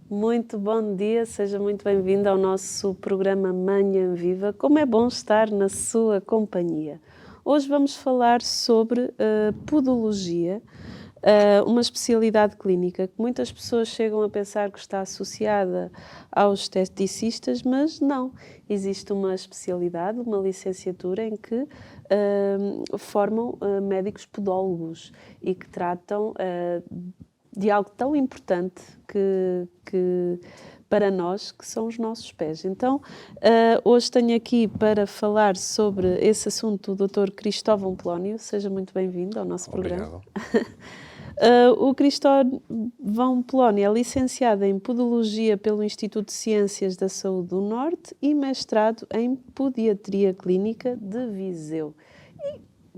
Muito bom dia, seja muito bem-vindo ao nosso programa Manhã Viva. Como é bom estar na sua companhia. Hoje vamos falar sobre podologia, uma especialidade clínica que muitas pessoas chegam a pensar que está associada aos esteticistas, mas não. Existe uma especialidade, uma licenciatura em que formam médicos podólogos e que tratam de algo tão importante que para nós, que são os nossos pés. Então, hoje tenho aqui para falar sobre esse assunto o Dr. Cristóvão Polónio. Seja muito bem-vindo ao nosso programa. Obrigado. O Cristóvão Polónio é licenciado em Podologia pelo Instituto de Ciências da Saúde do Norte e mestrado em Podiatria Clínica de Viseu.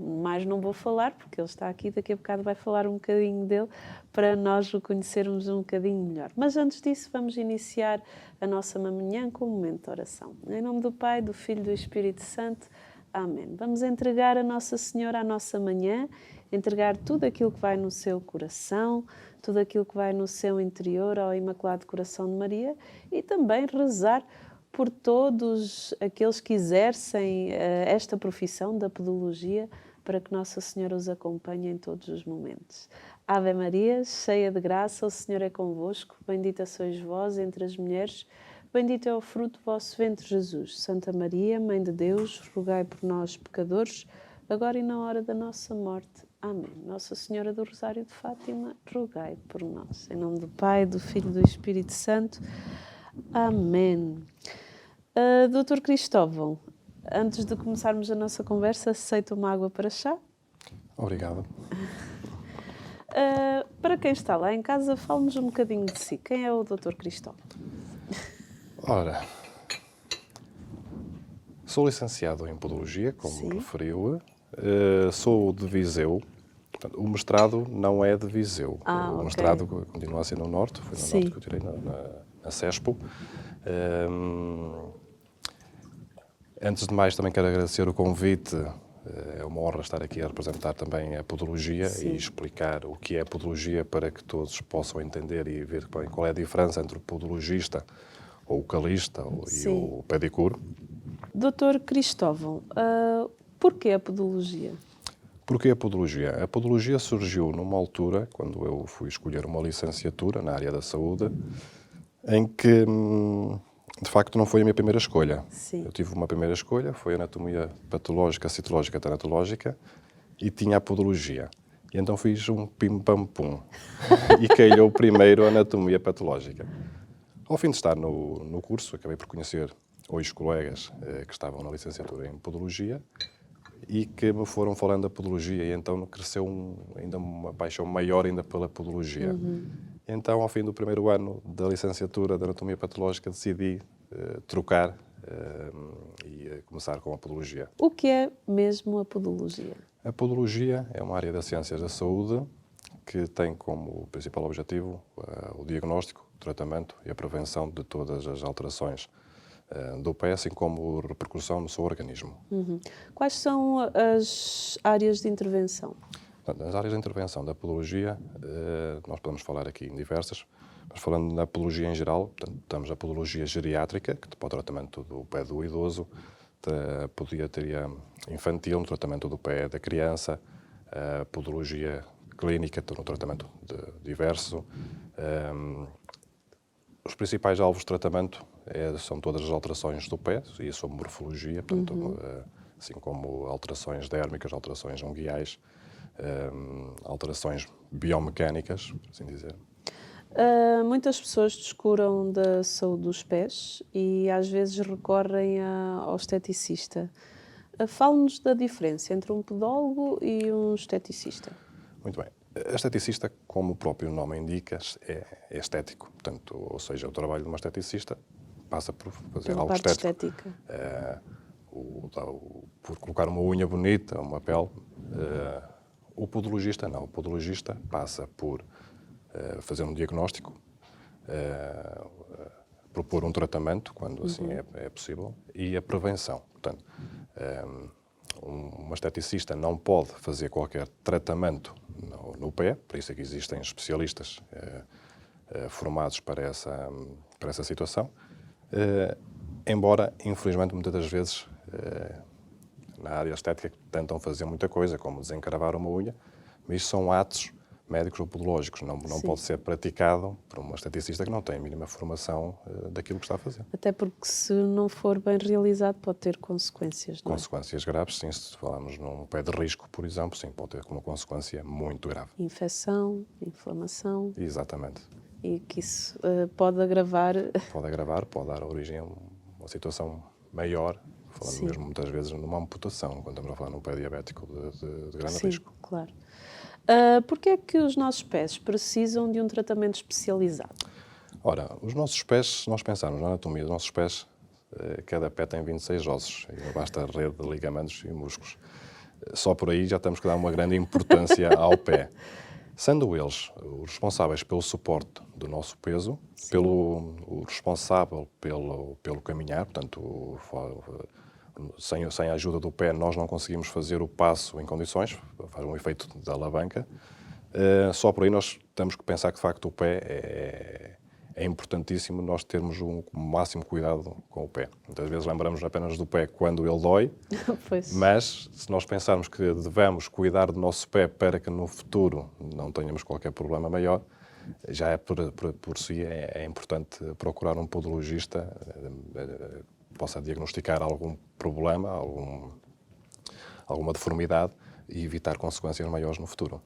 Mais não vou falar, porque ele está aqui, daqui a bocado vai falar um bocadinho dele, para nós o conhecermos um bocadinho melhor. Mas antes disso, vamos iniciar a nossa manhã com um momento de oração. Em nome do Pai, do Filho e do Espírito Santo. Amém. Vamos entregar a Nossa Senhora a nossa manhã, entregar tudo aquilo que vai no seu coração, tudo aquilo que vai no seu interior ao Imaculado Coração de Maria e também rezar por todos aqueles que exercem esta profissão da podologia, para que Nossa Senhora os acompanhe em todos os momentos. Ave Maria, cheia de graça, o Senhor é convosco, bendita sois vós entre as mulheres, bendito é o fruto do vosso ventre, Jesus. Santa Maria, Mãe de Deus, rogai por nós, pecadores, agora e na hora da nossa morte. Amém. Nossa Senhora do Rosário de Fátima, rogai por nós. Em nome do Pai, do Filho e do Espírito Santo. Amém. Dr. Cristóvão, antes de começarmos a nossa conversa, aceita uma água para chá? Obrigado. Para quem está lá em casa, fale-nos um bocadinho de si. Quem é o Dr. Cristóvão? Ora, sou licenciado em Podologia, como Sim. referiu. Sou de Viseu. Portanto, o mestrado não é de Viseu. O mestrado continua a ser no Norte. Foi no Sim. Norte que eu tirei na CESPO. Antes de mais, também quero agradecer o convite. É uma honra estar aqui a representar também a podologia. Sim. E explicar o que é a podologia para que todos possam entender e ver qual é a diferença entre o podologista, ou o calista e o pedicure. Dr. Cristóvão, porquê a podologia? Porquê a podologia? A podologia surgiu numa altura, quando eu fui escolher uma licenciatura na área da saúde, em que, de facto, não foi a minha primeira escolha. Sim. Eu tive uma primeira escolha, foi a anatomia patológica, citológica, tanatológica, e tinha a podologia. E então fiz um pim-pam-pum e calhou primeiro a anatomia patológica. Ao fim de estar no curso, acabei por conhecer hoje colegas que estavam na licenciatura em podologia e que me foram falando da podologia, e então cresceu ainda uma paixão maior ainda pela podologia. Então, ao fim do primeiro ano da licenciatura de anatomia patológica, decidi trocar e começar com a podologia. O que é mesmo a podologia? A podologia é uma área das ciências da saúde que tem como principal objetivo o diagnóstico, o tratamento e a prevenção de todas as alterações do pé, assim como repercussão no seu organismo. Quais são as áreas de intervenção? Nas áreas de intervenção da podologia, nós podemos falar aqui em diversas, mas falando na podologia em geral, portanto, temos a podologia geriátrica, que para o tratamento do pé do idoso, a podiatria infantil, no tratamento do pé da criança, a podologia clínica, no tratamento diverso. Os principais alvos de tratamento são todas as alterações do pé e a sua morfologia, portanto, assim como alterações dérmicas, alterações unguiais, alterações biomecânicas, por assim dizer. Muitas pessoas descuram da saúde dos pés e às vezes recorrem ao esteticista. Fale-nos da diferença entre um podólogo e um esteticista. Muito bem. A esteticista, como o próprio nome indica, é estético. Portanto, ou seja, o trabalho de uma esteticista passa por fazer algo estético. Por colocar uma unha bonita, uma pele. O podologista não. O podologista passa por fazer um diagnóstico, propor um tratamento, quando assim é possível, e a prevenção. Portanto, uma esteticista não pode fazer qualquer tratamento no pé, por isso é que existem especialistas formados para essa situação, embora, infelizmente, muitas das vezes, na área estética, tentam fazer muita coisa, como desencravar uma unha, mas isto são atos médicos ou podológicos, não pode ser praticado por uma esteticista que não tem a mínima formação daquilo que está a fazer. Até porque se não for bem realizado pode ter consequências, não é? Consequências graves, sim, se falarmos num pé de risco, por exemplo, sim, pode ter uma consequência muito grave. Infecção, inflamação. Exatamente. E que isso pode agravar. Pode agravar, pode dar origem a uma situação maior, falando Sim. mesmo muitas vezes numa amputação, quando estamos a falar num pé diabético de grande Sim, risco. claro. Porquê é que os nossos pés precisam de um tratamento especializado? Ora, os nossos pés, se nós pensarmos na anatomia dos nossos pés, cada pé tem 26 ossos, e não basta a rede de ligamentos e músculos. Só por aí já temos que dar uma grande importância ao pé. Sendo eles os responsáveis pelo suporte do nosso peso, o responsável pelo caminhar, portanto, sem a ajuda do pé nós não conseguimos fazer o passo em condições, faz um efeito de alavanca. Só por aí nós temos que pensar que, de facto, o pé é importantíssimo nós termos o máximo cuidado com o pé. Muitas vezes lembramos apenas do pé quando ele dói, Pois. mas se nós pensarmos que devemos cuidar do nosso pé para que no futuro não tenhamos qualquer problema maior, já por si é importante procurar um podologista que possa diagnosticar algum problema, alguma deformidade e evitar consequências maiores no futuro.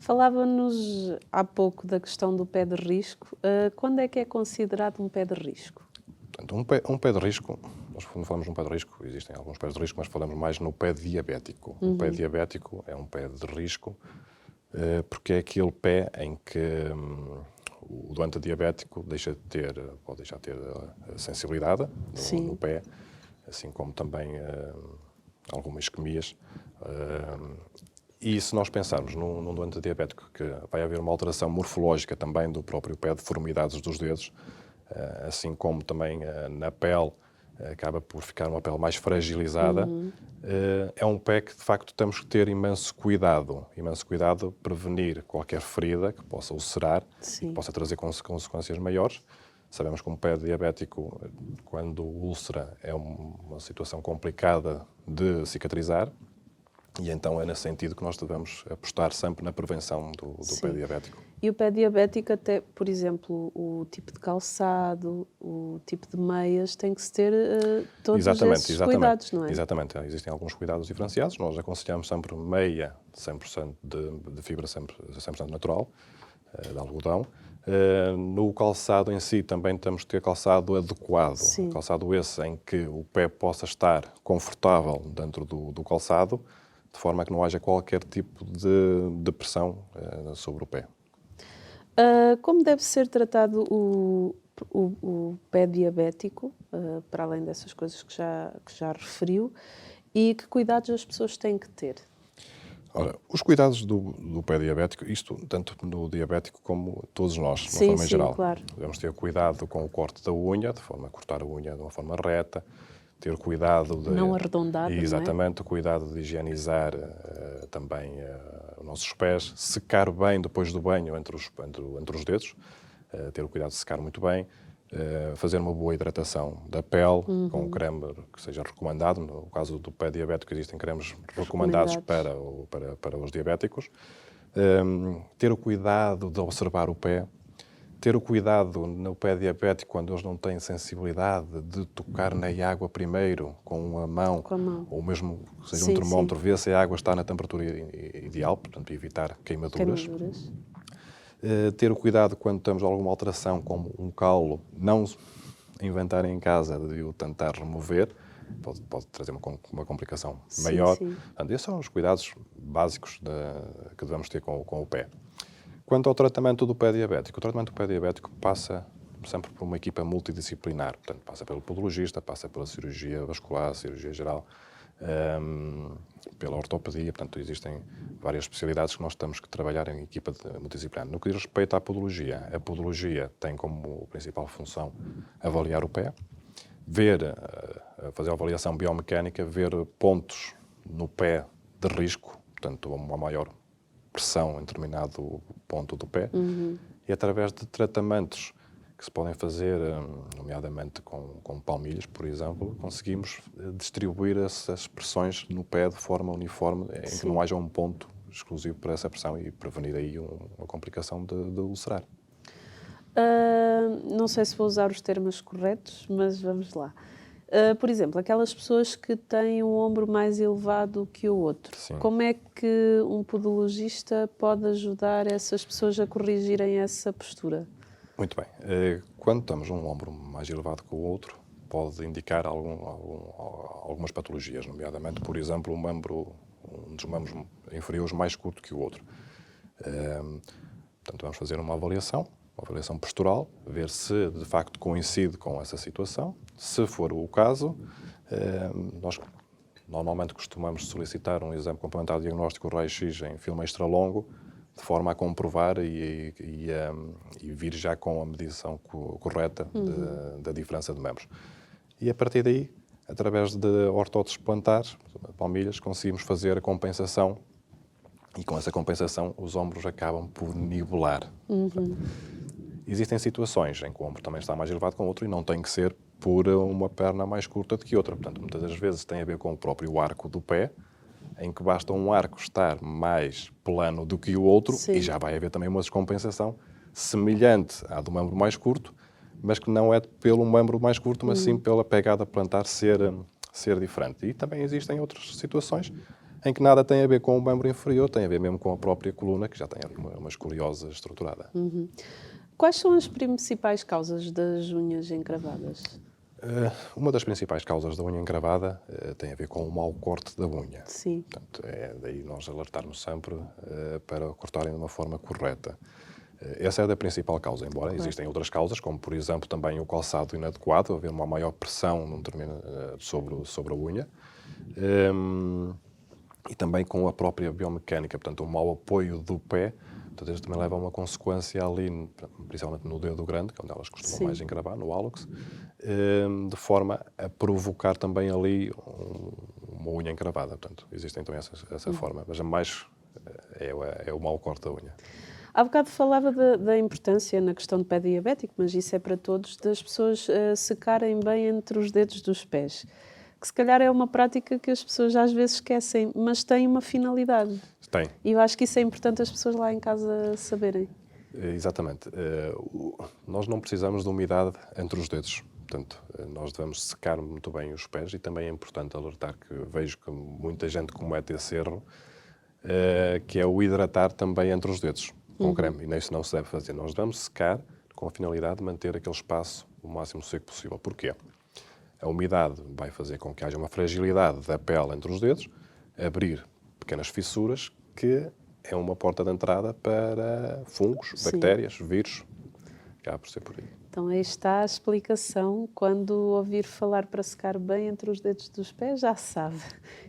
Falava-nos há pouco da questão do pé de risco. Quando é que é considerado um pé de risco? Portanto, um pé de risco, nós quando falamos de um pé de risco, existem alguns pés de risco, mas falamos mais no pé diabético. O pé diabético é um pé de risco porque é aquele pé em que o doente diabético pode deixar de ter a sensibilidade no pé, assim como também algumas isquemias. E se nós pensarmos num doente diabético que vai haver uma alteração morfológica também do próprio pé, deformidades dos dedos, assim como também na pele, acaba por ficar uma pele mais fragilizada, é um pé que de facto temos que ter imenso cuidado a prevenir qualquer ferida que possa ulcerar e que possa trazer consequências maiores. Sabemos que um pé diabético, quando úlcera, é uma situação complicada de cicatrizar. E então é nesse sentido que nós devemos apostar sempre na prevenção do pé diabético. E o pé diabético, até, por exemplo, o tipo de calçado, o tipo de meias, tem que se ter todos esses cuidados, não é? Exatamente. Existem alguns cuidados diferenciados. Nós aconselhamos sempre meia 100% de fibra 100% natural, de algodão. No calçado em si também temos que ter calçado adequado. Calçado esse em que o pé possa estar confortável dentro do calçado, de forma a que não haja qualquer tipo de pressão sobre o pé. Como deve ser tratado o pé diabético, para além dessas coisas que já referiu, e que cuidados as pessoas têm que ter? Ora, os cuidados do pé diabético, isto tanto no diabético como todos nós, de uma forma geral. Claro. Devemos ter cuidado com o corte da unha, de forma a cortar a unha de uma forma reta, ter cuidado de... Não arredondado, exatamente, não é? o cuidado de higienizar também os nossos pés, secar bem depois do banho entre os dedos, ter o cuidado de secar muito bem, fazer uma boa hidratação da pele com um creme que seja recomendado. No caso do pé diabético existem cremes recomendados para os diabéticos. Ter o cuidado de observar o pé, ter o cuidado no pé diabético, quando eles não têm sensibilidade, de tocar na água primeiro com a mão, ou mesmo que seja um termómetro, ver se a água está na temperatura ideal, portanto evitar queimaduras. Ter o cuidado quando temos alguma alteração, como um caulo, não inventar em casa de o tentar remover, pode trazer uma complicação maior. Portanto, esses são os cuidados básicos que devemos ter com o pé. Quanto ao tratamento do pé diabético, o tratamento do pé diabético passa sempre por uma equipa multidisciplinar, portanto, passa pelo podologista, passa pela cirurgia vascular, cirurgia geral, pela ortopedia, portanto, existem várias especialidades que nós temos que trabalhar em equipa multidisciplinar. No que diz respeito à podologia, a podologia tem como principal função avaliar o pé, fazer a avaliação biomecânica, ver pontos no pé de risco, portanto, uma maior pressão em determinado ponto do pé, e através de tratamentos que se podem fazer, nomeadamente com palmilhas, por exemplo, conseguimos distribuir essas pressões no pé de forma uniforme, em que não haja um ponto exclusivo para essa pressão e prevenir aí uma complicação de ulcerar. Não sei se vou usar os termos corretos, mas vamos lá. Por exemplo, aquelas pessoas que têm um ombro mais elevado que o outro, Sim. como é que um podologista pode ajudar essas pessoas a corrigirem essa postura? Muito bem. Quando temos um ombro mais elevado que o outro, pode indicar algumas patologias, nomeadamente, por exemplo, um dos membros inferiores mais curto que o outro. Portanto, vamos fazer uma avaliação postural, ver se de facto coincide com essa situação. Se for o caso, nós normalmente costumamos solicitar um exame complementar de diagnóstico raio-x em filme extralongo, de forma a comprovar e vir já com a medição correta da diferença de membros. E a partir daí, através de ortóteses plantares, palmilhas, conseguimos fazer a compensação e com essa compensação os ombros acabam por nivelar. Existem situações em que o ombro também está mais elevado que o outro e não tem que ser por uma perna mais curta do que outra. Portanto, muitas das vezes tem a ver com o próprio arco do pé, em que basta um arco estar mais plano do que o outro. Sim. E já vai haver também uma descompensação semelhante à do membro mais curto, mas que não é pelo membro mais curto, mas sim pela pegada plantar ser diferente. E também existem outras situações em que nada tem a ver com o membro inferior, tem a ver mesmo com a própria coluna, que já tem ali uma escoliose estruturada. Quais são as principais causas das unhas encravadas? Uma das principais causas da unha encravada tem a ver com o mau corte da unha. Sim. Portanto, é daí nós alertarmos sempre para cortarem de uma forma correta. Essa é a principal causa, embora existem outras causas, como por exemplo também o calçado inadequado, haver uma maior pressão sobre a unha, e também com a própria biomecânica, portanto, o mau apoio do pé. Portanto, isso também leva a uma consequência ali, principalmente no dedo grande, que é onde elas costumam mais encravar, no hálux, de forma a provocar também ali uma unha encravada. Portanto, existe então essa forma, mas a mais é o mau corte da unha. Há bocado falava da importância na questão do pé diabético, mas isso é para todos, das pessoas secarem bem entre os dedos dos pés. Que se calhar é uma prática que as pessoas às vezes esquecem, mas tem uma finalidade. Tem. E eu acho que isso é importante as pessoas lá em casa saberem. Exatamente. Nós não precisamos de umidade entre os dedos. Portanto, nós devemos secar muito bem os pés e também é importante alertar que vejo que muita gente comete esse erro, que é o hidratar também entre os dedos com creme. E isso não se deve fazer. Nós devemos secar com a finalidade de manter aquele espaço o máximo seco possível. Porquê? A umidade vai fazer com que haja uma fragilidade da pele entre os dedos, abrir pequenas fissuras, que é uma porta de entrada para fungos, bactérias, vírus. Acaba por ser por aí. Então aí está a explicação. Quando ouvir falar para secar bem entre os dedos dos pés, já sabe.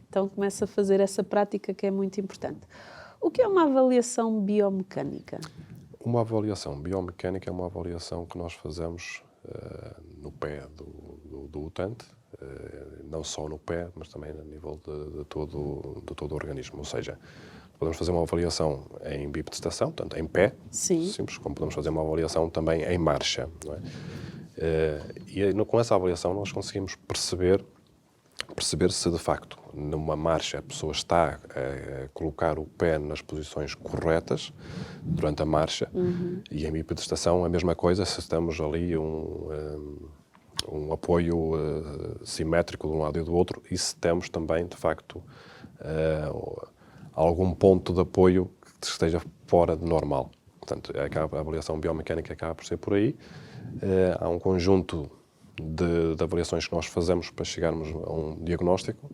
Então começa a fazer essa prática que é muito importante. O que é uma avaliação biomecânica? Uma avaliação biomecânica é uma avaliação que nós fazemos no pé do utente, não só no pé, mas também a nível de todo o organismo. Ou seja, podemos fazer uma avaliação em bipedestação, portanto em pé, simples, como podemos fazer uma avaliação também em marcha. Não é? E com essa avaliação nós conseguimos perceber se de facto numa marcha a pessoa está a colocar o pé nas posições corretas durante a marcha, e em bipedestação a mesma coisa, se estamos ali um apoio simétrico de um lado e do outro, e se temos também de facto algum ponto de apoio que esteja fora de normal. Portanto, a avaliação biomecânica acaba por ser por aí. Há um conjunto de avaliações que nós fazemos para chegarmos a um diagnóstico,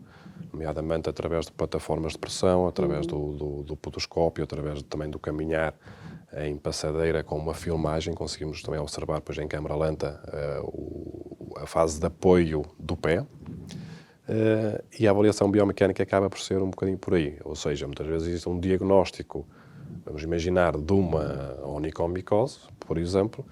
nomeadamente através de plataformas de pressão, através do podoscópio, através também do caminhar em passadeira com uma filmagem. Conseguimos também observar depois em câmara lenta a fase de apoio do pé. E a avaliação biomecânica acaba por ser um bocadinho por aí. Ou seja, muitas vezes existe um diagnóstico, vamos imaginar, de uma onicomicose, por exemplo,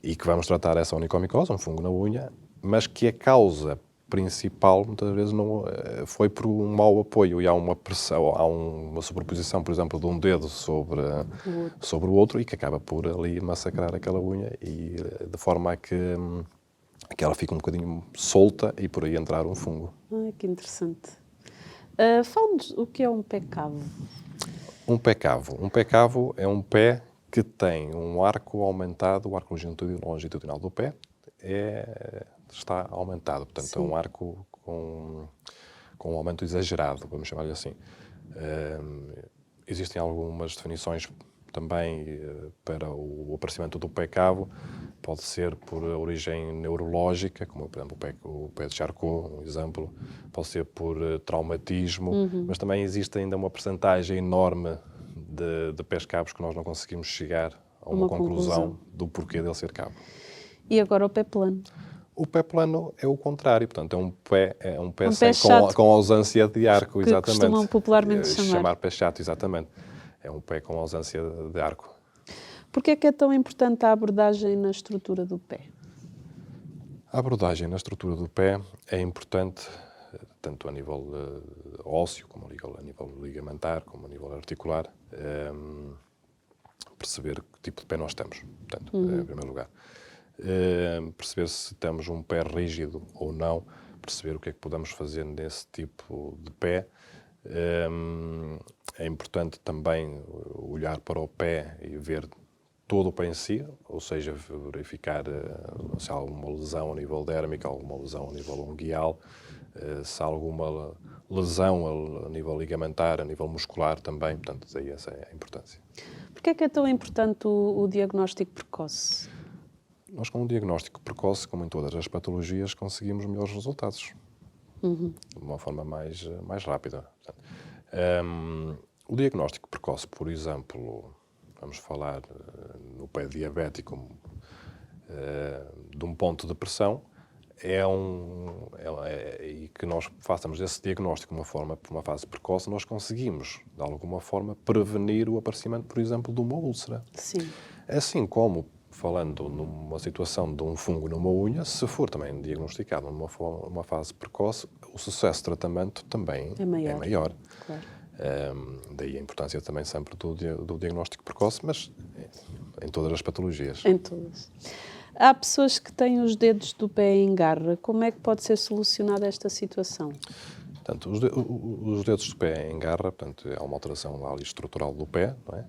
e que vamos tratar essa onicomicose, um fungo na unha, mas que a causa principal, muitas vezes, não foi por um mau apoio e há uma pressão, há uma sobreposição, por exemplo, de um dedo sobre o outro e que acaba por ali massacrar aquela unha e de forma a que ela fica um bocadinho solta e por aí entrar um fungo. Que interessante. Fala-nos o que é um pé cavo. Um pé cavo. Um pé cavo é um pé que tem um arco aumentado, o arco longitudinal do pé está aumentado. Portanto, Sim. é um arco com um aumento exagerado, vamos chamar-lhe assim. Existem algumas definições também para o aparecimento do pé cavo. Pode ser por origem neurológica, como, por exemplo, o pé de Charcot, um exemplo. Pode ser por traumatismo, mas também existe ainda uma percentagem enorme de pés cavos que nós não conseguimos chegar a uma conclusão do porquê dele ser cavo. E agora o pé plano. O pé plano é o contrário, portanto, é um pé chato, com ausência de arco, que exatamente. costumam popularmente chamar. Pé chato, exatamente. É um pé com ausência de arco. Porquê é que é tão importante a abordagem na estrutura do pé? A abordagem na estrutura do pé é importante, tanto a nível ósseo, como a nível ligamentar, como a nível articular, perceber que tipo de pé nós temos, portanto, em primeiro lugar. Perceber se temos um pé rígido ou não, perceber o que é que podemos fazer nesse tipo de pé. É importante também olhar para o pé e ver todo o pé em si, ou seja, verificar se há alguma lesão a nível dérmico, alguma lesão a nível unguial, se há alguma lesão a nível ligamentar, a nível muscular também, portanto, daí essa é a importância. Porquê é que é tão importante o diagnóstico precoce? Nós, com um diagnóstico precoce, como em todas as patologias, conseguimos melhores resultados, de uma forma mais rápida. Portanto, o diagnóstico precoce, por exemplo, vamos falar no pé diabético de um ponto de pressão, e que nós façamos esse diagnóstico por uma fase precoce, nós conseguimos, de alguma forma, prevenir o aparecimento, por exemplo, de uma úlcera. Sim. Assim como, falando numa situação de um fungo numa unha, se for também diagnosticado numa fase precoce, o sucesso de tratamento também é maior. Claro. Daí a importância também sempre do diagnóstico precoce, mas em todas as patologias. Em todas. Há pessoas que têm os dedos do pé em garra. Como é que pode ser solucionada esta situação? Portanto, os dedos do pé em garra, portanto, há uma alteração ali estrutural do pé, não é?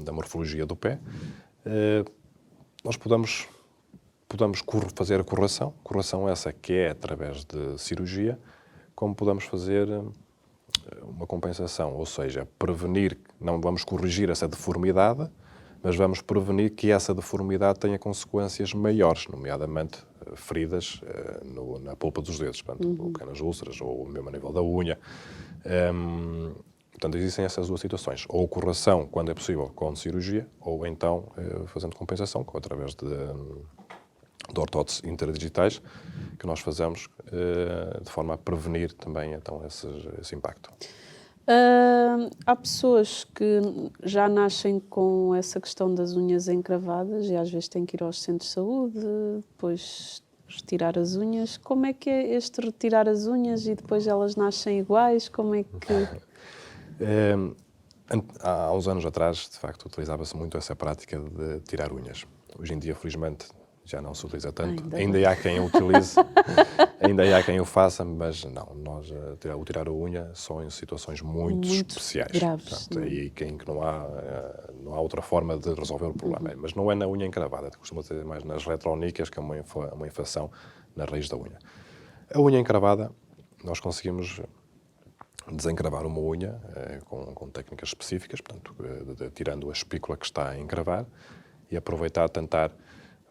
Da morfologia do pé. Nós podemos fazer a correção essa que é através de cirurgia, como podemos fazer uma compensação, ou seja, prevenir, não vamos corrigir essa deformidade, mas vamos prevenir que essa deformidade tenha consequências maiores, nomeadamente feridas na polpa dos dedos, portanto, ou pequenas úlceras, ou mesmo a nível da unha. Portanto, existem essas duas situações, ou correção, quando é possível, com cirurgia, ou então fazendo compensação, através de ortóteses interdigitais, que nós fazemos de forma a prevenir também então, esse impacto. Há pessoas que já nascem com essa questão das unhas encravadas e às vezes têm que ir aos centros de saúde, depois retirar as unhas. Como é que é este retirar as unhas e depois elas nascem iguais? Como é que... Há uns anos atrás, de facto, utilizava-se muito essa prática de tirar unhas. Hoje em dia, felizmente, já não se utiliza tanto. Ainda há quem o utilize, ainda há quem o faça, mas não. Nós, o tirar a unha só em situações muito especiais. Graves. Portanto, aí que não há outra forma de resolver o problema. Mas não é na unha encravada, costuma ser mais nas retrónicas, que é uma infecção na raiz da unha. A unha encravada, nós conseguimos desencravar uma unha com técnicas específicas, portanto, tirando a espícula que está a encravar e aproveitar, tentar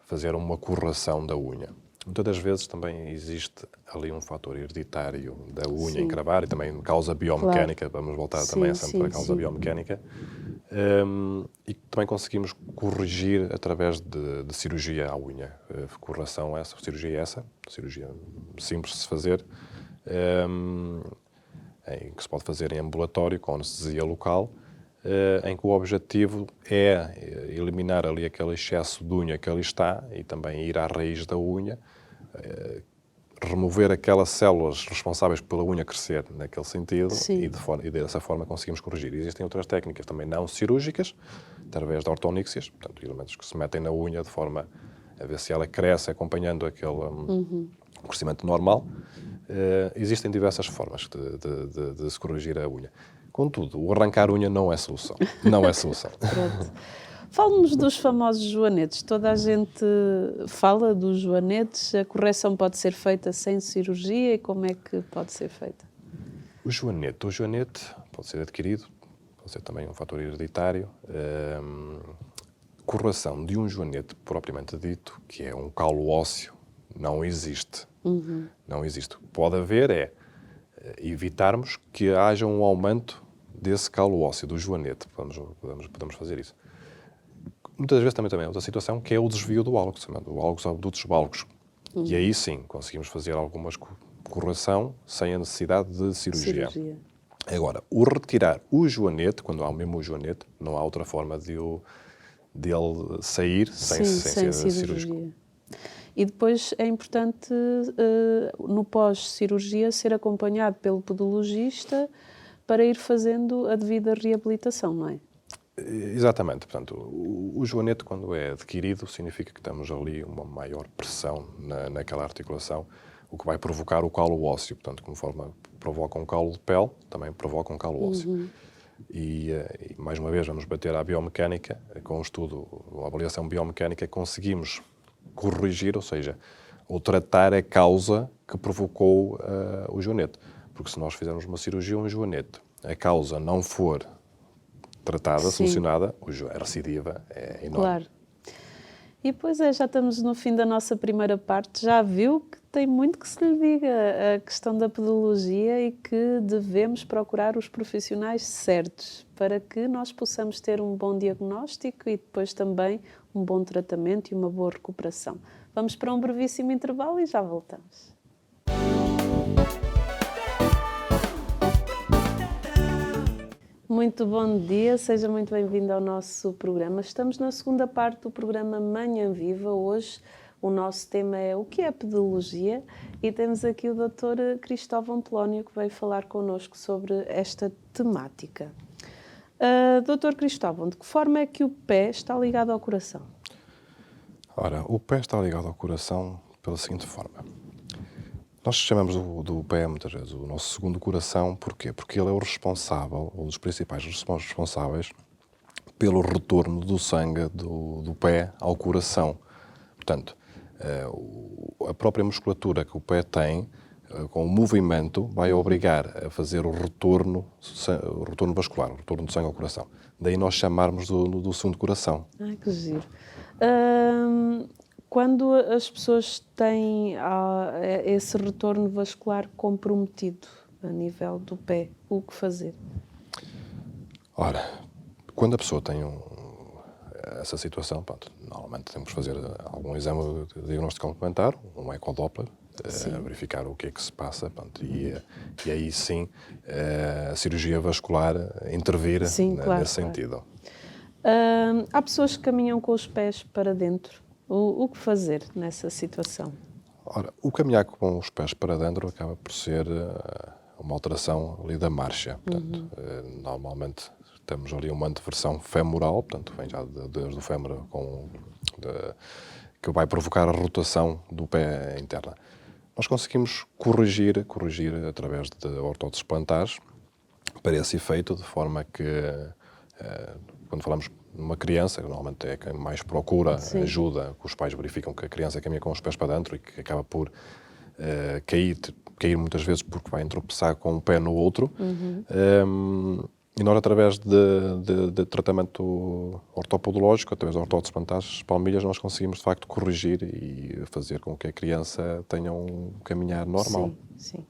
fazer uma correção da unha. Muitas das vezes também existe ali um fator hereditário da unha encravar e também causa biomecânica, vamos voltar também sempre à causa biomecânica, e também conseguimos corrigir através de cirurgia à unha. Correção essa, cirurgia simples de se fazer, que se pode fazer em ambulatório, com anestesia local, em que o objetivo é eliminar ali aquele excesso de unha que ali está e também ir à raiz da unha, remover aquelas células responsáveis pela unha crescer naquele sentido Sim. e dessa forma conseguimos corrigir. Existem outras técnicas também não cirúrgicas, através de ortoníxias, portanto, elementos que se metem na unha de forma a ver se ela cresce acompanhando aquele crescimento normal. Existem diversas formas de se corrigir a unha. Contudo, o arrancar unha não é solução. Não é solução. Pronto. Fale-nos dos famosos joanetes. Toda a gente fala dos joanetes. A correção pode ser feita sem cirurgia e como é que pode ser feita? O joanete pode ser adquirido, pode ser também um fator hereditário. Correção de um joanete propriamente dito, que é um calo ósseo, não existe. Não existe. O que pode haver é evitarmos que haja um aumento desse calo ósseo, do joanete. Podemos fazer isso. Muitas vezes também outra situação, que é o desvio do álgus, o álgus abductus valgus. E aí sim, conseguimos fazer algumas correção sem a necessidade de cirurgia. Agora, o retirar o joanete, quando há mesmo o joanete, não há outra forma de ele sair sem ser cirúrgico. E depois é importante, no pós-cirurgia, ser acompanhado pelo podologista para ir fazendo a devida reabilitação, não é? Exatamente. Portanto, o joanete, quando é adquirido, significa que temos ali uma maior pressão naquela articulação, o que vai provocar o calo ósseo. Portanto, conforme provoca um calo de pele, também provoca um calo ósseo. E mais uma vez, vamos bater à biomecânica. Com o estudo, a avaliação biomecânica, conseguimos corrigir, ou seja, ou tratar a causa que provocou o joanete. Porque se nós fizermos uma cirurgia, um joanete, a causa não for tratada, solucionada, a recidiva é enorme. Claro. E pois já estamos no fim da nossa primeira parte. Já viu que tem muito que se lhe diga a questão da podologia e que devemos procurar os profissionais certos para que nós possamos ter um bom diagnóstico e depois também um bom tratamento e uma boa recuperação. Vamos para um brevíssimo intervalo e já voltamos. Muito bom dia, seja muito bem-vindo ao nosso programa. Estamos na segunda parte do programa Manhã Viva. Hoje o nosso tema é o que é podologia e temos aqui o Dr. Cristóvão Polónio que veio falar connosco sobre esta temática. Dr. Cristóvão, de que forma é que o pé está ligado ao coração? Ora, o pé está ligado ao coração pela seguinte forma. Nós chamamos do pé, muitas vezes, o nosso segundo coração. Porquê? Porque ele é o responsável, um dos principais responsáveis, pelo retorno do sangue do pé ao coração. Portanto, a própria musculatura que o pé tem, com o movimento, vai obrigar a fazer o retorno vascular, o retorno do sangue ao coração. Daí nós chamarmos do segundo coração. Ai, que giro. Quando as pessoas têm esse retorno vascular comprometido a nível do pé, o que fazer? Ora, quando a pessoa tem essa situação, pronto, normalmente temos que fazer algum exame de diagnóstico complementar, um ecodoppler, verificar o que é que se passa, pronto, e aí sim a cirurgia vascular intervir nesse sentido. Há pessoas que caminham com os pés para dentro. O que fazer nessa situação? Ora, o caminhar com os pés para dentro acaba por ser uma alteração ali da marcha. Portanto, normalmente temos ali uma anteversão femoral, portanto, vem já desde o fémur que vai provocar a rotação do pé interna. Nós conseguimos corrigir através de ortóteses plantares para esse efeito, de forma que, quando falamos numa criança, que normalmente é quem mais procura ajuda, que os pais verificam que a criança caminha com os pés para dentro e que acaba por cair muitas vezes porque vai tropeçar com um pé no outro. E nós, através de tratamento ortopodológico, através de ortóteses plantares, palmilhas, nós conseguimos, de facto, corrigir e fazer com que a criança tenha um caminhar normal. Sim.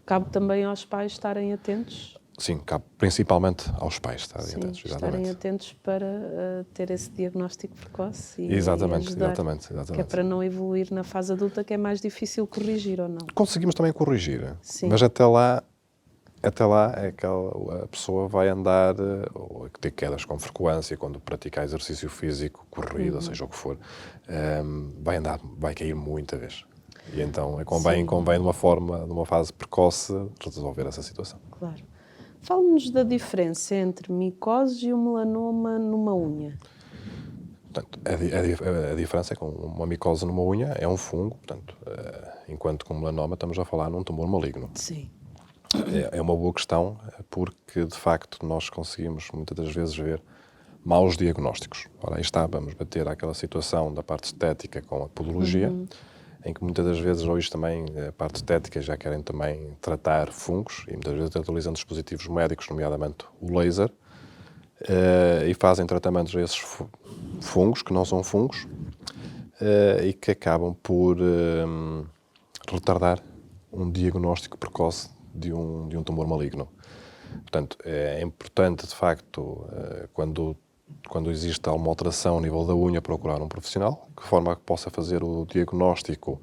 Cabe também aos pais estarem atentos? Sim, cabe principalmente aos pais estarem atentos. Estarem atentos para ter esse diagnóstico precoce e exatamente, que é para não evoluir na fase adulta, que é mais difícil corrigir ou não. Conseguimos também corrigir, mas até lá é que a pessoa vai andar ou ter quedas com frequência quando praticar exercício físico, corrida, seja o que for, vai cair muita vez. E então convém de uma fase precoce, resolver essa situação. Claro. Fala-nos da diferença entre micoses e o melanoma numa unha. Portanto, a diferença é que uma micose numa unha é um fungo, portanto, enquanto que um melanoma estamos a falar num tumor maligno. Sim. É uma boa questão, porque de facto nós conseguimos muitas das vezes ver maus diagnósticos. Ora, aí está, vamos bater àquela situação da parte estética com a podologia, em que muitas das vezes hoje também a parte estética já querem também tratar fungos e muitas vezes utilizam dispositivos médicos, nomeadamente o laser, e fazem tratamentos a esses fungos, que não são fungos, e que acabam por retardar um diagnóstico precoce de um tumor maligno. Portanto, é importante, de facto, quando existe alguma alteração ao nível da unha, procurar um profissional, de forma a que possa fazer o diagnóstico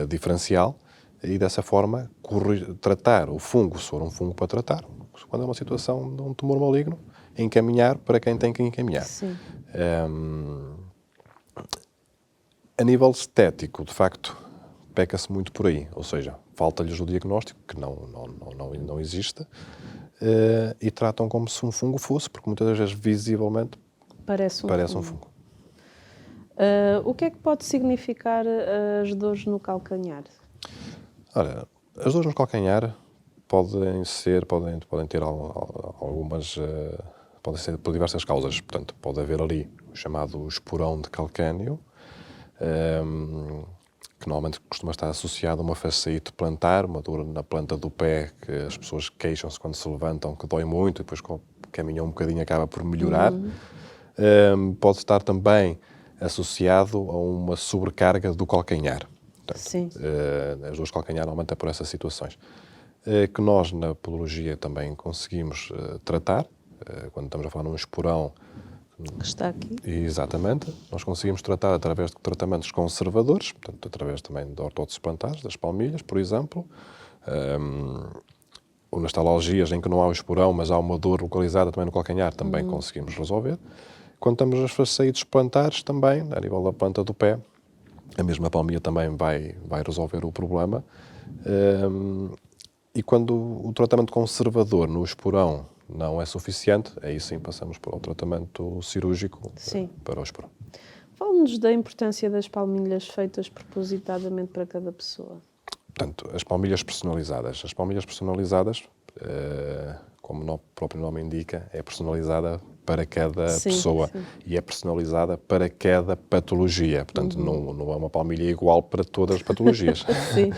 diferencial e, dessa forma, tratar o fungo, se for um fungo para tratar, quando é uma situação de um tumor maligno, encaminhar para quem tem que encaminhar. Sim. A nível estético, de facto, peca-se muito por aí, ou seja, falta-lhes o diagnóstico, que não existe, e tratam como se um fungo fosse, porque muitas das vezes, visivelmente, Parece um fungo. O que é que pode significar as dores no calcanhar? Ora, as dores no calcanhar podem ter algumas, podem ser por diversas causas. Portanto, pode haver ali o chamado esporão de calcânio, que normalmente costuma estar associado a uma fasciite plantar, uma dor na planta do pé, que as pessoas queixam-se quando se levantam, que dói muito, e depois caminham um bocadinho acaba por melhorar. Pode estar também associado a uma sobrecarga do calcanhar. Portanto, Sim. as dores de calcanhar normalmente é por essas situações. Que nós, na podologia, também conseguimos tratar, quando estamos a falar num esporão. Que está aqui. Exatamente. Nós conseguimos tratar através de tratamentos conservadores, portanto, através também de ortóteses plantares, das palmilhas, por exemplo, ou nas talalgias em que não há o esporão, mas há uma dor localizada também no calcanhar, também conseguimos resolver. Quando estamos nas fasciites plantares, também, a nível da planta do pé, a mesma palmilha também vai resolver o problema. E quando o tratamento conservador no esporão não é suficiente, aí sim passamos para o tratamento cirúrgico. Sim. Para o esporão. Fala-nos da importância das palmilhas feitas propositadamente para cada pessoa. Portanto, as palmilhas personalizadas. As palmilhas personalizadas, como o próprio nome indica, é personalizada para cada pessoa e é personalizada para cada patologia. Portanto, não é uma palmilha igual para todas as patologias. Sim.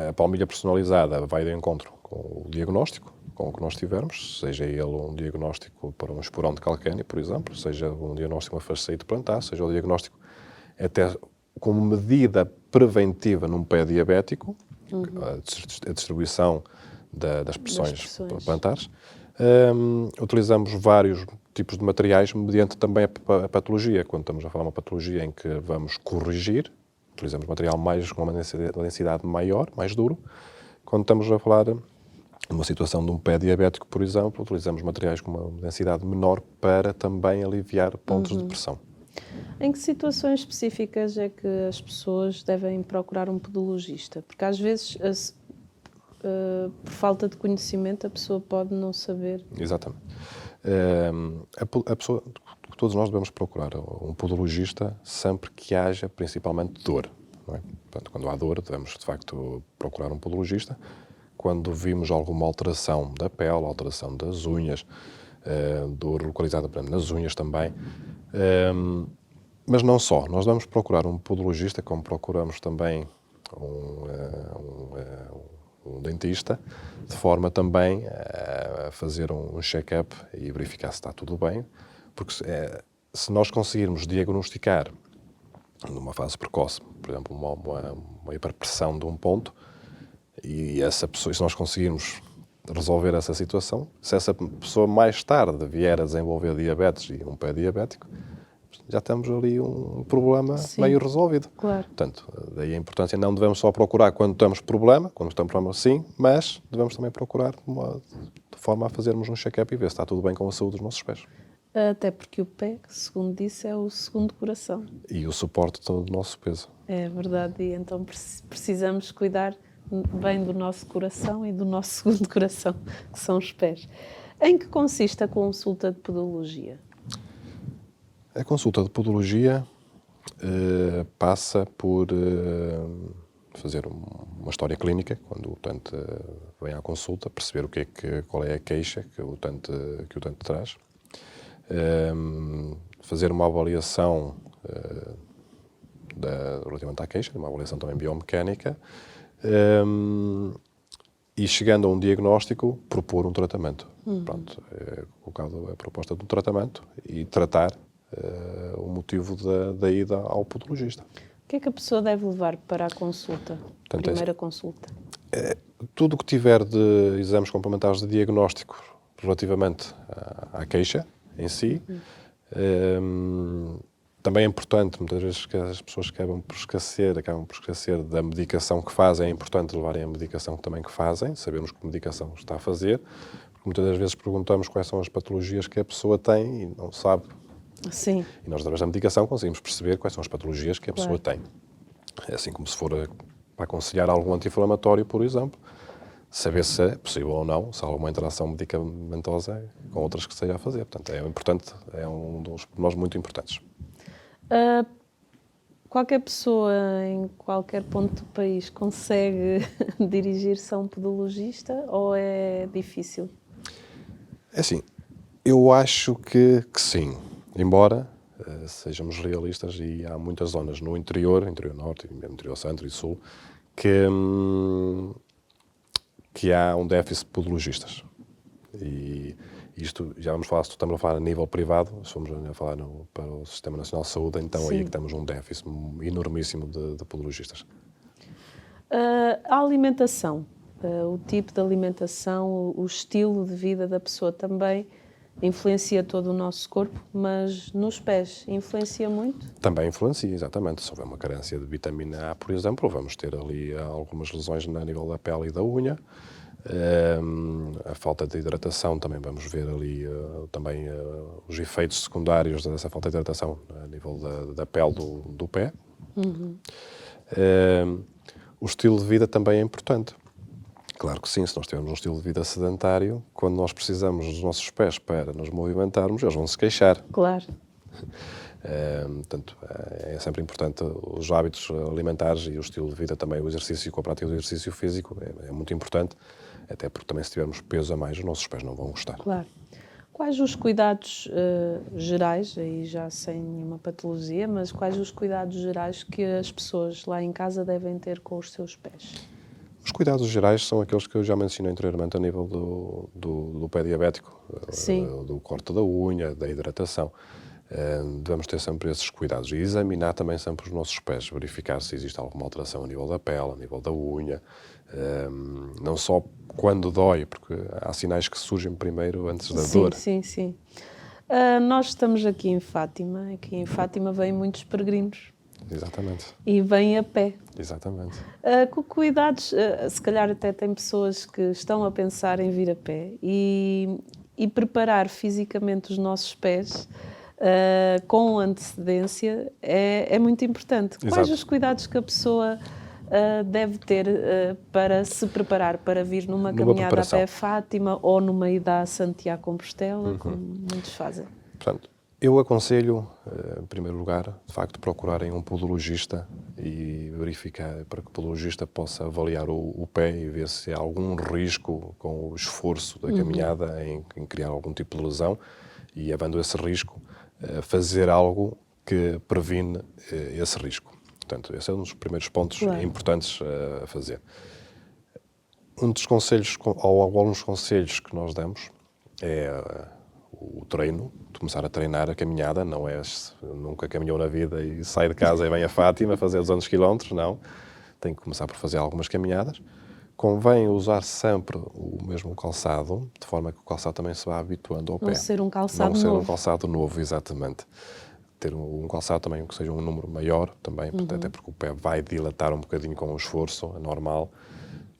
A palmilha personalizada vai de encontro com o diagnóstico, com o que nós tivermos, seja ele um diagnóstico para um esporão de calcânio, por exemplo, seja um diagnóstico de uma fasciite plantar, seja o diagnóstico até como medida preventiva num pé diabético, a distribuição das pressões plantares. Utilizamos vários tipos de materiais mediante também a patologia. Quando estamos a falar de uma patologia em que vamos corrigir, utilizamos material com uma densidade maior, mais duro. Quando estamos a falar de uma situação de um pé diabético, por exemplo, utilizamos materiais com uma densidade menor para também aliviar pontos de pressão. Em que situações específicas é que as pessoas devem procurar um podologista? Porque às vezes, por falta de conhecimento, a pessoa pode não saber. Exatamente. A pessoa, todos nós devemos procurar um podologista sempre que haja principalmente dor. Não é? Portanto, quando há dor, devemos de facto procurar um podologista. Quando vimos alguma alteração da pele, alteração das unhas, dor localizada nas unhas também. Mas não só. Nós vamos procurar um podologista, como procuramos também um dentista, de forma também a fazer um check-up e verificar se está tudo bem. Porque se nós conseguirmos diagnosticar numa fase precoce, por exemplo, uma hiperpressão de um ponto, e essa pessoa, se nós conseguirmos resolver essa situação, se essa pessoa mais tarde vier a desenvolver diabetes e um pé diabético, já temos ali um problema meio resolvido. Claro. Portanto, daí a importância, não devemos só procurar quando temos problema, sim, mas devemos também procurar de forma a fazermos um check-up e ver se está tudo bem com a saúde dos nossos pés. Até porque o pé, segundo disse, é o segundo coração. E o suporte todo do nosso peso. É verdade, e então precisamos cuidar bem do nosso coração e do nosso segundo coração, que são os pés. Em que consiste a consulta de podologia? A consulta de podologia passa por fazer uma história clínica, quando o utente vem à consulta, perceber qual é a queixa que o utente traz, fazer uma avaliação relativamente à queixa, uma avaliação também biomecânica, e chegando a um diagnóstico, propor um tratamento. Pronto, é colocado a proposta de um tratamento e tratar o motivo da ida ao podologista. O que é que a pessoa deve levar para a consulta, Portanto, primeira consulta? Tudo o que tiver de exames complementares de diagnóstico relativamente à queixa em si. Também é importante, muitas vezes, que as pessoas acabam por esquecer da medicação que fazem. É importante levarem a medicação também que fazem, sabemos que medicação está a fazer, porque muitas das vezes perguntamos quais são as patologias que a pessoa tem e não sabe. Sim. E nós, através da medicação, conseguimos perceber quais são as patologias que a pessoa tem. É assim como se for para aconselhar algum anti-inflamatório, por exemplo, saber se é possível ou não, se há alguma interação medicamentosa com outras que seja a fazer. Portanto, é importante, é um dos pormenores muito importantes. Qualquer pessoa em qualquer ponto do país consegue dirigir-se a um podologista ou é difícil? É assim, eu acho que sim, embora sejamos realistas e há muitas zonas no interior norte, interior centro e sul, que há um déficit de podologistas. E isto, já vamos falar, estamos a falar a nível privado, se formos a falar para o Sistema Nacional de Saúde, então Sim. aí é que temos um déficit enormíssimo de podologistas. A alimentação, o tipo de alimentação, o estilo de vida da pessoa também influencia todo o nosso corpo, mas nos pés influencia muito? Também influencia, exatamente. Se houver uma carência de vitamina A, por exemplo, vamos ter ali algumas lesões a nível da pele e da unha. A falta de hidratação, também vamos ver ali os efeitos secundários dessa falta de hidratação a nível da pele do pé. O estilo de vida também é importante. Claro que sim, se nós tivermos um estilo de vida sedentário, quando nós precisamos dos nossos pés para nos movimentarmos, eles vão se queixar. Claro. Portanto, é sempre importante os hábitos alimentares e o estilo de vida também, o exercício, com a prática do exercício físico, é muito importante, até porque também se tivermos peso a mais, os nossos pés não vão gostar. Claro. Quais os cuidados gerais, aí já sem nenhuma patologia, mas quais os cuidados gerais que as pessoas lá em casa devem ter com os seus pés? Os cuidados gerais são aqueles que eu já mencionei anteriormente a nível do pé diabético, do corte da unha, da hidratação. Devemos ter sempre esses cuidados e examinar também sempre os nossos pés, verificar se existe alguma alteração a nível da pele, a nível da unha, não só quando dói, porque há sinais que surgem primeiro antes da dor. Sim. Nós estamos aqui em Fátima vêm muitos peregrinos. Exatamente. E vêm a pé. Exatamente. Com cuidados, se calhar até tem pessoas que estão a pensar em vir a pé e preparar fisicamente os nossos pés com antecedência é muito importante. Exato. Quais os cuidados que a pessoa deve ter para se preparar para vir numa caminhada a pé a Fátima ou numa ida a Santiago de Compostela, como muitos fazem? Portanto, eu aconselho, em primeiro lugar, de facto, procurarem um podologista e verificar, para que o podologista possa avaliar o pé e ver se há algum risco com o esforço da caminhada em criar algum tipo de lesão e, havendo esse risco, fazer algo que previne esse risco. Portanto, esse é um dos primeiros pontos importantes a fazer. Um dos conselhos, ou alguns conselhos que nós damos é o treino, de começar a treinar a caminhada. Não é, nunca caminhou na vida e sai de casa e vem a Fátima fazer 200 km, não. Tem que começar por fazer algumas caminhadas. Convém usar sempre o mesmo calçado, de forma que o calçado também se vá habituando ao pé. Não ser um calçado novo. Não ser um calçado novo, exatamente. Ter um calçado também que seja um número maior, também, até porque o pé vai dilatar um bocadinho com o esforço, é normal.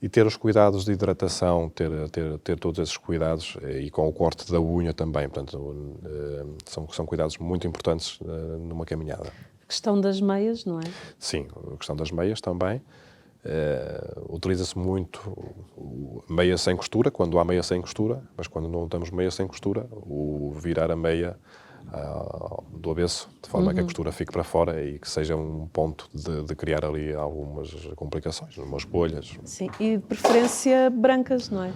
E ter os cuidados de hidratação, ter todos esses cuidados e com o corte da unha também. Portanto, são cuidados muito importantes numa caminhada. A questão das meias, não é? Sim, a questão das meias também. Utiliza-se muito meia sem costura, quando há meia sem costura, mas quando não temos meia sem costura, o virar a meia do avesso, de forma que a costura fique para fora e que seja um ponto de criar ali algumas complicações, umas bolhas. Sim, e de preferência brancas, não é?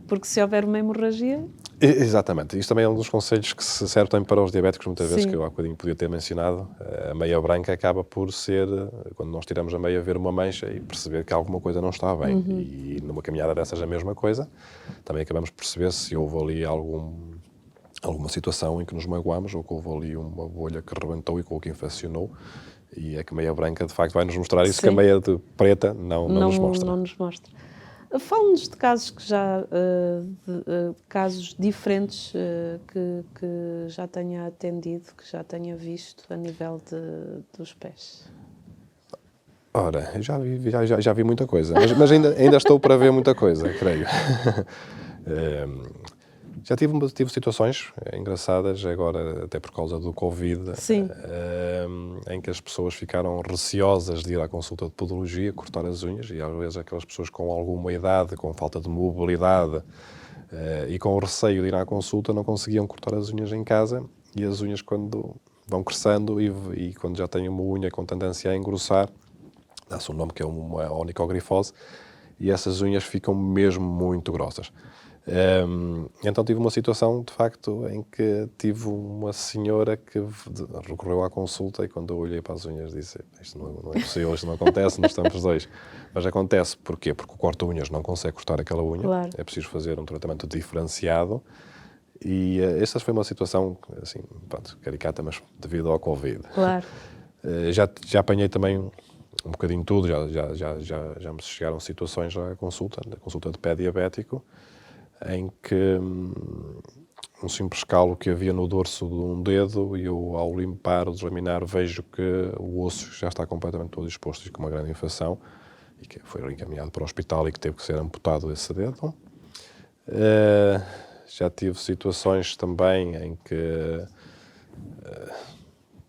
Porque se houver uma hemorragia... Exatamente. Isto também é um dos conselhos que se serve também para os diabéticos, muitas vezes, Sim. que eu há bocadinho podia ter mencionado. A meia branca acaba por ser, quando nós tiramos a meia, ver uma mancha e perceber que alguma coisa não está bem. E numa caminhada dessas a mesma coisa. Também acabamos por perceber se houve ali alguma situação em que nos magoamos ou que houve ali uma bolha que rebentou e com o que infeccionou. E é que a meia branca, de facto, vai nos mostrar isso. Sim. Que a meia de preta não nos mostra. Não nos mostra. Fala-nos de casos que já casos diferentes que já tenha atendido, que já tenha visto a nível dos pés. Ora, eu já vi muita coisa, mas ainda estou para ver muita coisa, creio. Já tive situações engraçadas, agora até por causa do Covid, em que as pessoas ficaram receosas de ir à consulta de podologia, cortar as unhas, e às vezes aquelas pessoas com alguma idade, com falta de mobilidade e com o receio de ir à consulta não conseguiam cortar as unhas em casa, e as unhas quando vão crescendo e quando já têm uma unha com tendência a engrossar, dá-se um nome que é uma onicogrifose, e essas unhas ficam mesmo muito grossas. Então tive uma situação, de facto, em que tive uma senhora que recorreu à consulta e quando eu olhei para as unhas disse: isto não é possível, isto não acontece, nós estamos dois. Mas acontece, porquê? Porque o corta-unhas não consegue cortar aquela unha, claro. É preciso fazer um tratamento diferenciado e esta foi uma situação, assim, pronto, caricata, mas devido ao Covid. Claro. Já apanhei também um bocadinho tudo, já me chegaram situações à consulta de pé diabético, em que um simples calo que havia no dorso de um dedo e eu, ao limpar, deslaminar, vejo que o osso já está completamente todo exposto e com uma grande infecção e que foi encaminhado para o hospital e que teve que ser amputado esse dedo. Já tive situações também em que,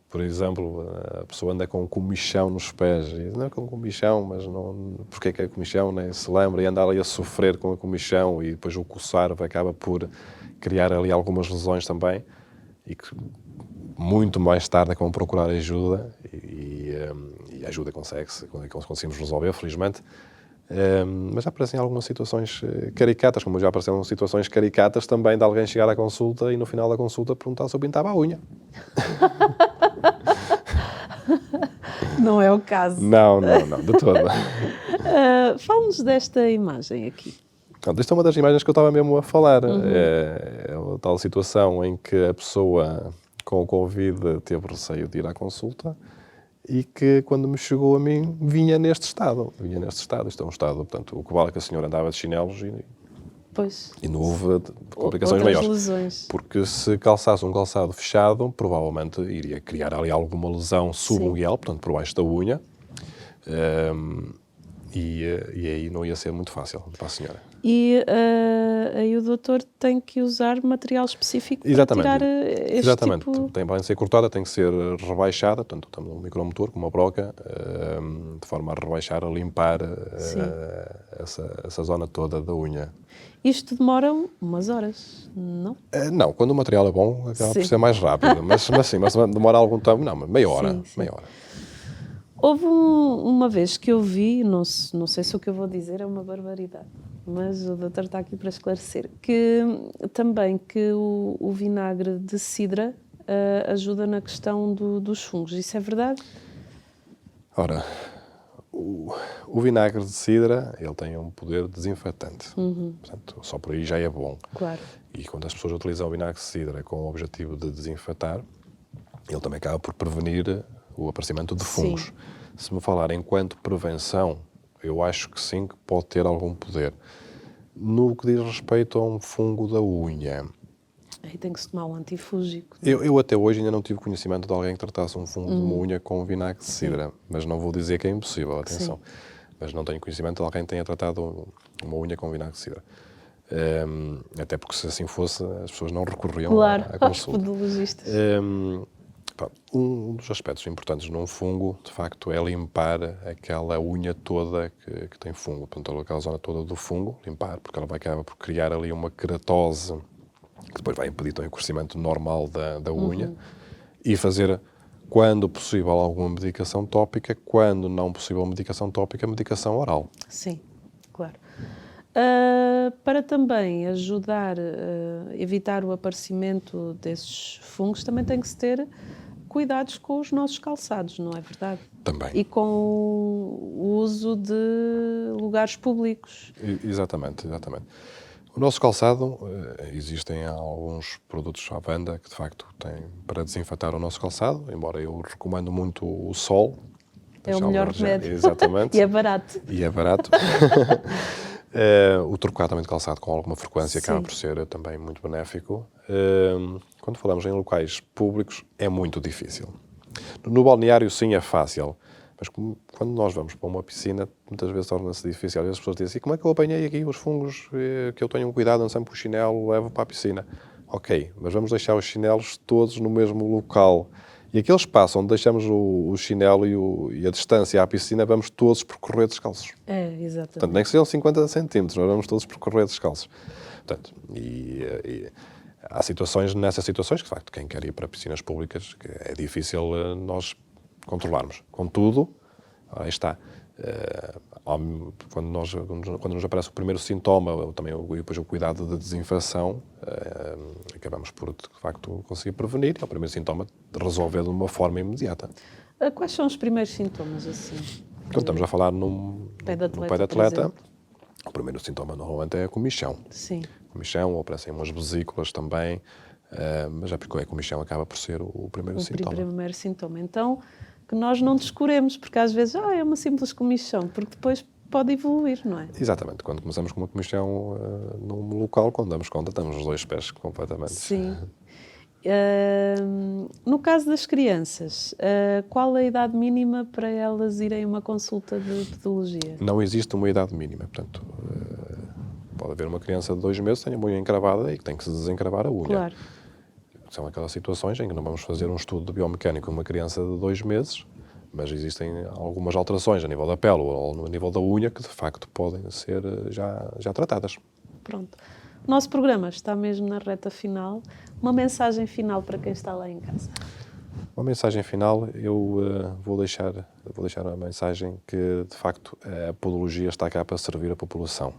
por exemplo, a pessoa anda com um comichão nos pés. E não é com um comichão, mas não, porque é que é comichão, nem se lembra, e anda ali a sofrer com a comichão e depois o coçar acaba por criar ali algumas lesões também e que muito mais tarde é como procurar ajuda e a ajuda conseguimos resolver, felizmente. Mas já aparecem algumas situações caricatas, como já apareceram situações caricatas também de alguém chegar à consulta e no final da consulta perguntar se eu pintava a unha. Não é o caso. Não, de todo. Fala-nos desta imagem aqui. Esta é uma das imagens que eu estava mesmo a falar. É a tal situação em que a pessoa com o Covid teve receio de ir à consulta e que, quando me chegou a mim, vinha neste estado. Isto é um estado, portanto, o que vale que a senhora andava de chinelos e não houve complicações maiores. Lesões. Porque se calçasse um calçado fechado, provavelmente iria criar ali alguma lesão subungueal, portanto, por baixo da unha. E aí não ia ser muito fácil para a senhora. E aí o doutor tem que usar material específico para tirar este tipo... Tem para ser cortada, tem que ser rebaixada, portanto, estamos num micromotor, com uma broca, de forma a rebaixar, a limpar essa zona toda da unha. Isto demora umas horas, não? Não, quando o material é bom, acaba por ser mais rápido, mas demora algum tempo, meia hora. Houve uma vez que eu vi, não sei se o que eu vou dizer é uma barbaridade, mas o doutor está aqui para esclarecer, que também que o vinagre de cidra ajuda na questão dos fungos. Isso é verdade? Ora, o vinagre de cidra, ele tem um poder desinfetante. Portanto, só por aí já é bom. Claro. E quando as pessoas utilizam o vinagre de cidra com o objetivo de desinfetar, ele também acaba por prevenir o aparecimento de fungos. Sim. Se me falar enquanto prevenção, eu acho que sim, que pode ter algum poder. No que diz respeito a um fungo da unha... Aí tem que se tomar um antifúngico. Eu até hoje ainda não tive conhecimento de alguém que tratasse um fungo de uma unha com vinagre de cidra, mas não vou dizer que é impossível, atenção. mas não tenho conhecimento de alguém que tenha tratado uma unha com vinagre de cidra. Até porque se assim fosse, as pessoas não recorriam Claro, à aos consulta. podologistas. Um dos aspectos importantes num fungo, de facto, é limpar aquela unha toda que tem fungo. Portanto, aquela zona toda do fungo, limpar, porque ela vai acabar por criar ali uma queratose que depois vai impedir também o crescimento normal da unha e fazer, quando possível, alguma medicação tópica, quando não possível medicação tópica, medicação oral. Sim, claro. Para também ajudar a evitar o aparecimento desses fungos, também tem que se ter cuidados com os nossos calçados, não é verdade? Também. E com o uso de lugares públicos. Exatamente. O nosso calçado, existem alguns produtos à venda que, de facto, têm para desinfetar o nosso calçado, embora eu recomendo muito o Sol. É o melhor remédio. Exatamente. E é barato. O trocar também de calçado com alguma frequência acaba Sim. por ser também muito benéfico. Quando falamos em locais públicos, é muito difícil. No balneário, sim, é fácil. Mas quando nós vamos para uma piscina, muitas vezes torna-se difícil. E as pessoas dizem assim, como é que eu apanhei aqui os fungos que eu tenho cuidado, ando sempre com o chinelo, levo para a piscina? Ok, mas vamos deixar os chinelos todos no mesmo local. E aquele espaço onde deixamos o chinelo e a distância à piscina, vamos todos percorrer descalços. É, exatamente. Portanto, nem que sejam 50 centímetros, nós vamos todos percorrer descalços. Portanto, há nessas situações, que de facto, quem quer ir para piscinas públicas, que é difícil nós controlarmos. Contudo, aí está. Quando nos aparece o primeiro sintoma, depois o cuidado de desinfecção, acabamos por, de facto, conseguir prevenir e, ao primeiro sintoma, resolver de uma forma imediata. Quais são os primeiros sintomas, assim? Quando estamos a falar no pé de atleta, o primeiro sintoma normalmente é a comichão. Sim. Comichão, ou aparecem umas vesículas também, mas é porque a comichão acaba por ser o primeiro sintoma. O primeiro sintoma. Então, que nós não descuremos, porque às vezes é uma simples comichão, porque depois pode evoluir, não é? Exatamente. Quando começamos com uma comichão num local, quando damos conta, estamos os 2 pés completamente... Sim. No caso das crianças, qual a idade mínima para elas irem a uma consulta de podologia? Não existe uma idade mínima. Portanto, pode haver uma criança de 2 meses que tenha a unha encravada e que tem que se desencravar a unha. Claro. São aquelas situações em que não vamos fazer um estudo de biomecânico numa criança de 2 meses, mas existem algumas alterações a nível da pele ou no nível da unha que, de facto, podem ser já tratadas. Pronto. O nosso programa está mesmo na reta final. Uma mensagem final para quem está lá em casa. Uma mensagem final, eu vou deixar a mensagem que, de facto, a podologia está cá para servir a população.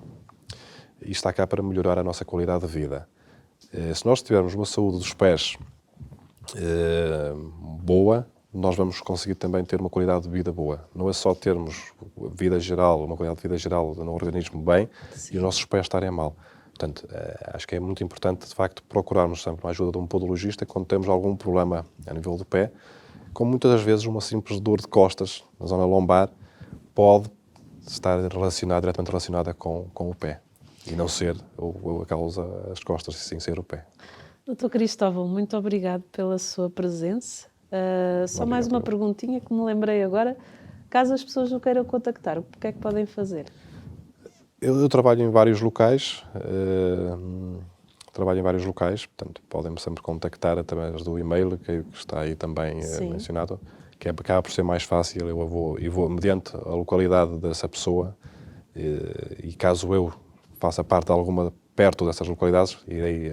E está cá para melhorar a nossa qualidade de vida. Se nós tivermos uma saúde dos pés boa, nós vamos conseguir também ter uma qualidade de vida boa. Não é só termos vida geral, uma qualidade de vida geral no organismo bem, sim, e os nossos pés estarem mal. Portanto, acho que é muito importante, de facto, procurarmos sempre a ajuda de um podologista quando temos algum problema a nível do pé, como muitas das vezes uma simples dor de costas na zona lombar pode estar diretamente relacionada com o pé. E não ser a causa as costas, e sim ser o pé. Dr. Cristóvão, muito obrigado pela sua presença. Só mais uma perguntinha que me lembrei agora. Caso as pessoas o queiram contactar, o que é que podem fazer? Eu trabalho em vários locais. Portanto, podem-me sempre contactar através do e-mail, que está aí também mencionado, que acaba por ser mais fácil. Eu vou mediante a localidade dessa pessoa, e caso eu faça parte de alguma perto dessas localidades, irei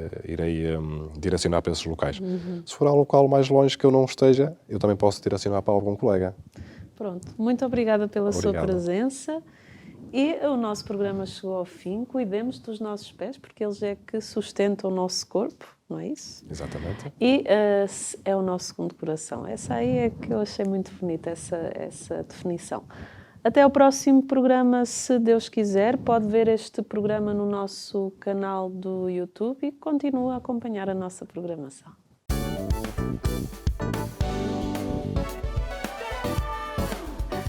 direcionar para esses locais. Se for um local mais longe que eu não esteja, eu também posso direcionar para algum colega. Pronto. Muito obrigada pela sua presença. E o nosso programa chegou ao fim. Cuidemos dos nossos pés, porque eles é que sustentam o nosso corpo, não é isso? Exatamente. E é o nosso segundo coração. Essa aí é que eu achei muito bonita, essa definição. Até ao próximo programa, se Deus quiser. Pode ver este programa no nosso canal do YouTube e continua a acompanhar a nossa programação.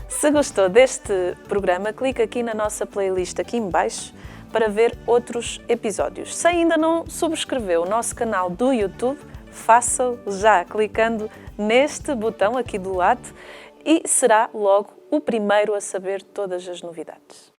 Se gostou deste programa, clique aqui na nossa playlist aqui em baixo para ver outros episódios. Se ainda não subscreveu o nosso canal do YouTube, faça-o já clicando neste botão aqui do lado e será logo o primeiro a saber todas as novidades.